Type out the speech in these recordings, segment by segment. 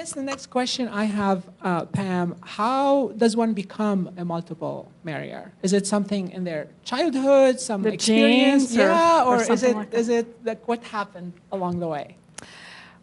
guess the next question I have, Pam, how does one become a multiple marrier? Is it something in their childhood, some the experience? genes Or something is it like what happened along the way?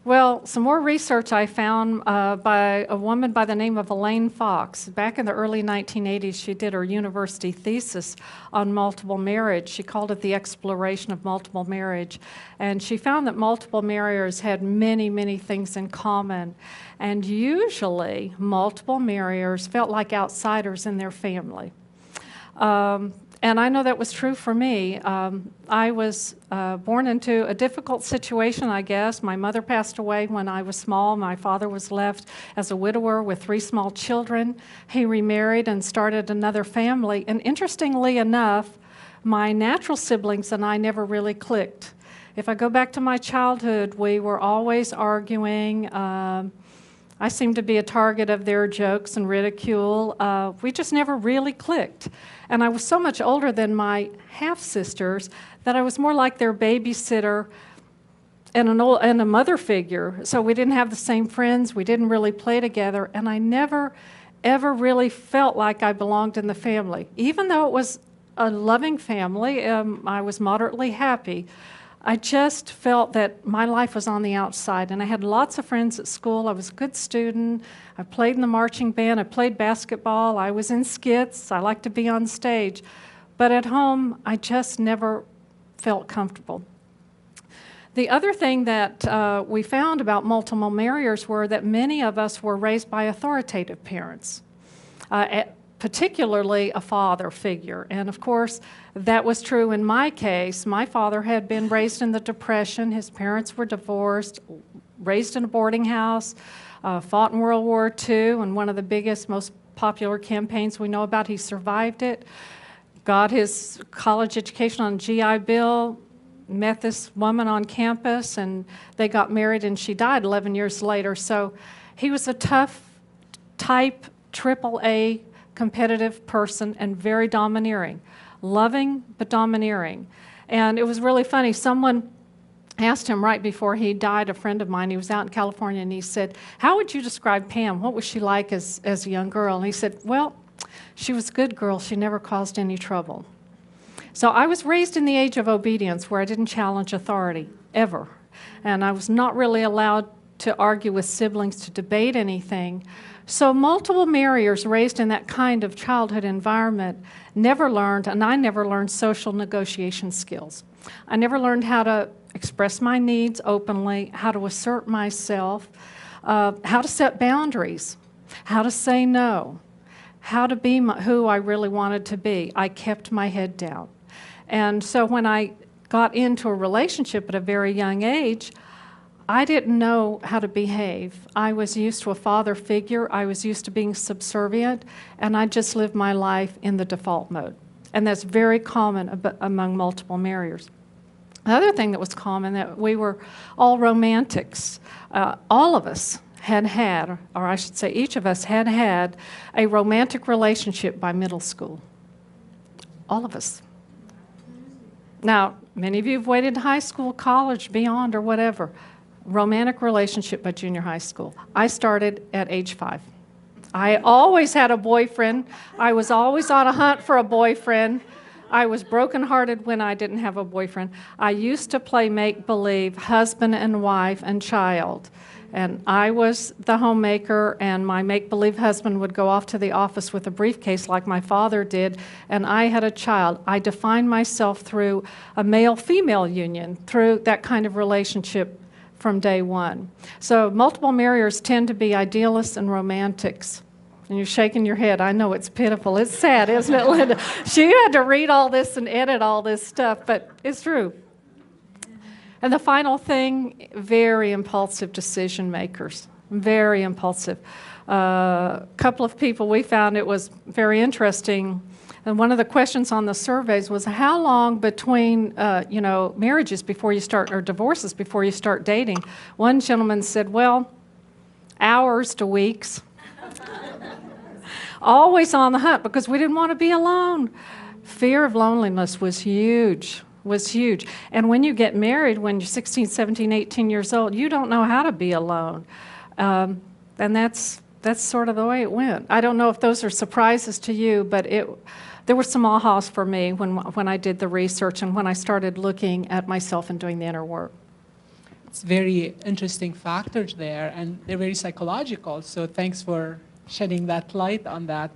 Well, some more research I found by a woman by the name of Elaine Fox. Back in the early 1980s, she did her university thesis on multiple marriage. She called it the exploration of multiple marriage. And she found that multiple marriers had many, many things in common. And usually, multiple marriers felt like outsiders in their family. And I know that was true for me. I was born into a difficult situation, I guess. My mother passed away when I was small. My father was left as a widower with 3 small children. He remarried and started another family. And interestingly enough, my natural siblings and I never really clicked. If I go back to my childhood, we were always arguing. I seemed to be a target of their jokes and ridicule. We just never really clicked. And I was so much older than my half-sisters that I was more like their babysitter and a mother figure. So we didn't have the same friends. We didn't really play together. And I never, ever really felt like I belonged in the family. Even though it was a loving family, I was moderately happy. I just felt that my life was on the outside, and I had lots of friends at school. I was a good student. I played in the marching band. I played basketball. I was in skits. I liked to be on stage. But at home, I just never felt comfortable. The other thing that we found about multiple marriers were that many of us were raised by authoritative parents, particularly a father figure. And of course, that was true in my case. My father had been raised in the Depression. His parents were divorced, raised in a boarding house, fought in World War II, and one of the biggest, most popular campaigns we know about, he survived it, got his college education on GI Bill, met this woman on campus, and they got married, and she died 11 years later. So he was a tough type, AAA competitive person and very domineering. Loving, but domineering. And it was really funny. Someone asked him right before he died, a friend of mine, he was out in California, and he said, "How would you describe Pam? What was she like as a young girl?" And he said, "Well, she was a good girl. She never caused any trouble." So I was raised in the age of obedience where I didn't challenge authority, ever. And I was not really allowed to argue with siblings, to debate anything. So multiple marriers raised in that kind of childhood environment never learned, and I never learned social negotiation skills. I never learned how to express my needs openly, how to assert myself, how to set boundaries, how to say no, how to be who I really wanted to be. I kept my head down. And so when I got into a relationship at a very young age, I didn't know how to behave. I was used to a father figure. I was used to being subservient, and I just lived my life in the default mode. And that's very common among multiple marriers. The other thing that was common, that we were all romantics. All of us had, or I should say each of us had a romantic relationship by middle school. All of us. Now, many of you have waited to high school, college, beyond, or whatever. Romantic relationship by junior high school. I started at age 5. I always had a boyfriend. I was always on a hunt for a boyfriend. I was brokenhearted when I didn't have a boyfriend. I used to play make-believe husband and wife and child. And I was the homemaker, and my make-believe husband would go off to the office with a briefcase like my father did, and I had a child. I defined myself through a male-female union, through that kind of relationship from day one. So multiple marriers tend to be idealists and romantics. And you're shaking your head. I know it's pitiful. It's sad, isn't it, Linda? She had to read all this and edit all this stuff, but it's true. And the final thing, very impulsive decision makers. Very impulsive. A couple of people, we found it was very interesting. And one of the questions on the surveys was, how long between, marriages before you start, or divorces before you start dating? One gentleman said, well, hours to weeks. Always on the hunt because we didn't want to be alone. Fear of loneliness was huge. And when you get married, when you're 16, 17, 18 years old, you don't know how to be alone. And that's sort of the way it went. I don't know if those are surprises to you, but there were some ahas for me when I did the research and when I started looking at myself and doing the inner work. It's very interesting factors there, and they're very psychological. So thanks for shedding that light on that.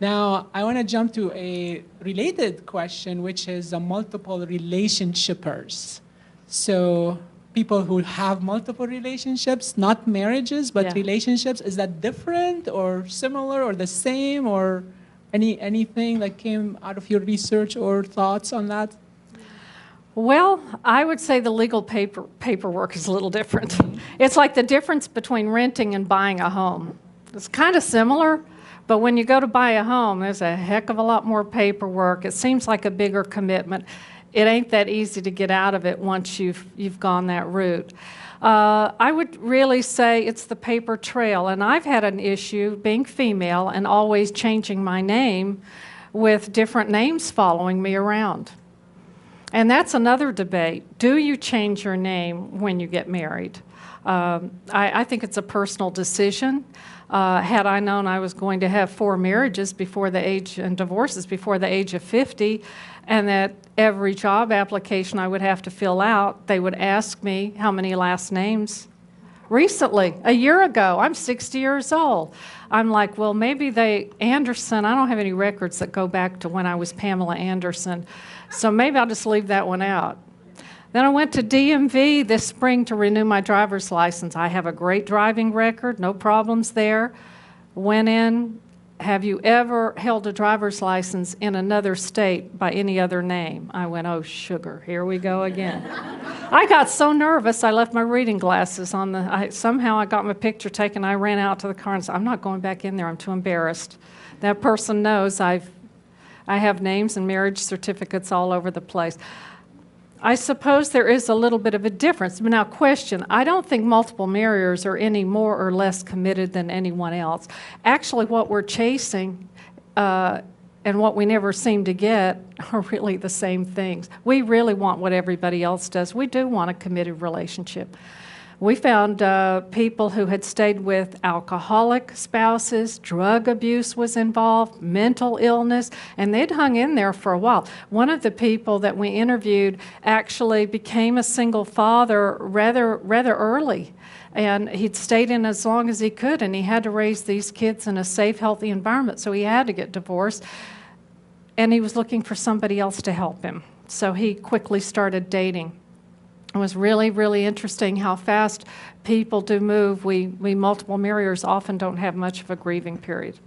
Now, I want to jump to a related question, which is multiple relationshipers. So people who have multiple relationships, not marriages, but relationships, is that different or similar or the same, or anything that came out of your research or thoughts on that? Well, I would say the legal paperwork is a little different. It's like the difference between renting and buying a home. It's kind of similar, but when you go to buy a home, there's a heck of a lot more paperwork. It seems like a bigger commitment. It ain't that easy to get out of it once you've gone that route. I would really say it's the paper trail, and I've had an issue being female and always changing my name with different names following me around. And that's another debate. Do you change your name when you get married? I think it's a personal decision. Had I known I was going to have 4 marriages before the age and divorces before the age of 50, and that every job application I would have to fill out, they would ask me how many last names. Recently, a year ago, I'm 60 years old. I'm like, well, maybe Anderson, I don't have any records that go back to when I was Pamela Anderson, so maybe I'll just leave that one out. Then I went to DMV this spring to renew my driver's license. I have a great driving record, no problems there. Went in, have you ever held a driver's license in another state by any other name? I went, oh, sugar, here we go again. I got so nervous, I left my reading glasses on somehow I got my picture taken. I ran out to the car and said, I'm not going back in there, I'm too embarrassed. That person knows I have names and marriage certificates all over the place. I suppose there is a little bit of a difference. Now, question, I don't think multiple marriers are any more or less committed than anyone else. Actually, what we're chasing and what we never seem to get are really the same things. We really want what everybody else does. We do want a committed relationship. We found people who had stayed with alcoholic spouses, drug abuse was involved, mental illness, and they'd hung in there for a while. One of the people that we interviewed actually became a single father rather early, and he'd stayed in as long as he could, and he had to raise these kids in a safe, healthy environment, so he had to get divorced, and he was looking for somebody else to help him. So he quickly started dating. It was really, really interesting how fast people do move. We multiple marriers often don't have much of a grieving period.